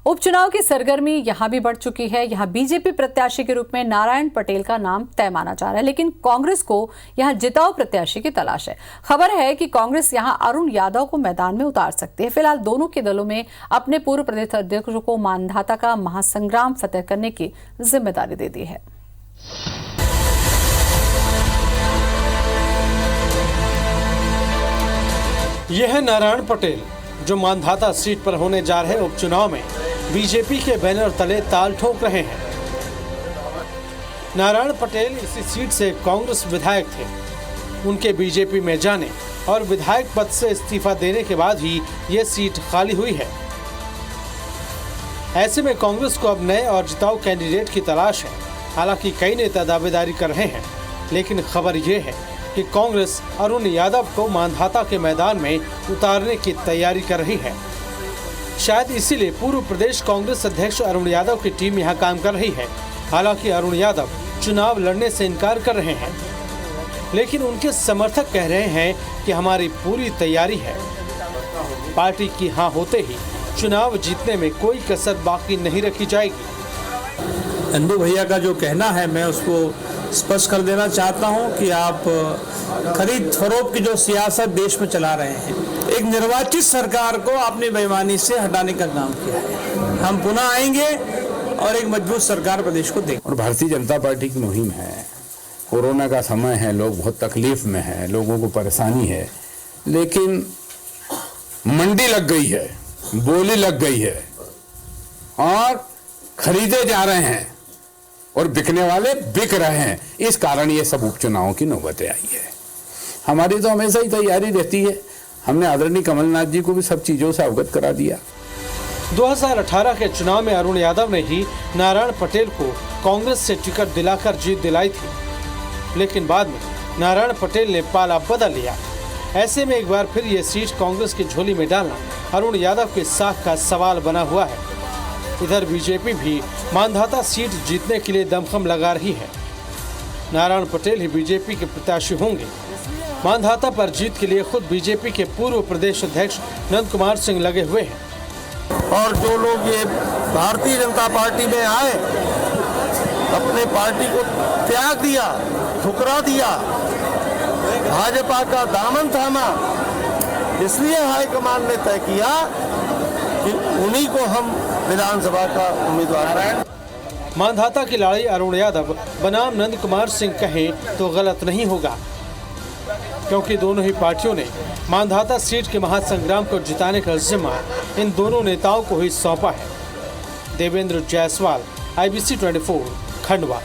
उपचुनाव की सरगर्मी यहां भी बढ़ चुकी है। यहां बीजेपी प्रत्याशी के रूप में नारायण पटेल का नाम तय माना जा रहा है, लेकिन कांग्रेस को यहां जिताऊ प्रत्याशी की तलाश है। खबर है कि कांग्रेस यहां अरुण यादव को मैदान में उतार सकती है। फिलहाल दोनों के दलों में अपने पूर्व प्रदेश अध्यक्षों को मानधाता का महासंग्राम फतेह करने की जिम्मेदारी दे दी है। यह है नारायण पटेल, जो मानधाता सीट पर होने जा रहे उपचुनाव में बीजेपी के बैनर तले ताल ठोक रहे हैं। नारायण पटेल इसी सीट से कांग्रेस विधायक थे। उनके बीजेपी में जाने और विधायक पद से इस्तीफा देने के बाद ही यह सीट खाली हुई है। ऐसे में कांग्रेस को अब नए और जिताऊ कैंडिडेट की तलाश है। हालांकि कई नेता दावेदारी कर रहे हैं, लेकिन खबर यह है कि कांग्रेस अरुण यादव को मानधाता के मैदान में उतारने की तैयारी कर रही है। शायद इसीलिए पूर्व प्रदेश कांग्रेस अध्यक्ष अरुण यादव की टीम यहां काम कर रही है। हालांकि अरुण यादव चुनाव लड़ने से इनकार कर रहे हैं, लेकिन उनके समर्थक कह रहे हैं कि हमारी पूरी तैयारी है। पार्टी की हां होते ही चुनाव जीतने में कोई कसर बाकी नहीं रखी जाएगी। नंदू भैया का जो कहना है, मैं उसको स्पष्ट कर देना चाहता हूं कि आप खरीद फरोख्त की जो सियासत देश में चला रहे हैं, एक निर्वाचित सरकार को आपने बेईमानी से हटाने का काम किया है। हम पुनः आएंगे और एक मजबूत सरकार प्रदेश को देंगे। और भारतीय जनता पार्टी की मुहिम है। कोरोना का समय है, लोग बहुत तकलीफ में हैं, लोगों को परेशानी है, लेकिन मंडी लग गई है, बोली लग गई है और खरीदे जा रहे हैं और बिकने वाले बिक रहे हैं। इस कारण ये सब उपचुनावों की नौबतें आई है। हमारी तो हमेशा ही तैयारी रहती है। हमने आदरणीय कमलनाथ जी को भी सब चीजों से अवगत करा दिया। 2018 के चुनाव में अरुण यादव ने ही नारायण पटेल को कांग्रेस से टिकट दिलाकर जीत दिलाई थी, लेकिन बाद में नारायण पटेल ने पाला बदल लिया। ऐसे में एक बार फिर ये सीट कांग्रेस की झोली में डालना अरुण यादव के साख का सवाल बना हुआ है। इधर बीजेपी भी मानधाता सीट जीतने के लिए दमखम लगा रही है। नारायण पटेल ही बीजेपी के प्रत्याशी होंगे। मानधाता पर जीत के लिए खुद बीजेपी के पूर्व प्रदेश अध्यक्ष नंद कुमार सिंह लगे हुए हैं। और जो लोग ये भारतीय जनता पार्टी में आए, अपने पार्टी को त्याग दिया, ठुकरा दिया, भाजपा का दामन थामा, इसलिए हाईकमान ने तय किया कि उन्हीं को हम विधानसभा का उम्मीदवार बनाएं। मानधाता की लड़ाई अरुण यादव बनाम नंद कुमार सिंह कहें तो गलत नहीं होगा, क्योंकि दोनों ही पार्टियों ने मानधाता सीट के महासंग्राम को जिताने का जिम्मा इन दोनों नेताओं को ही सौंपा है। देवेंद्र जायसवाल, IBC 24, खंडवा।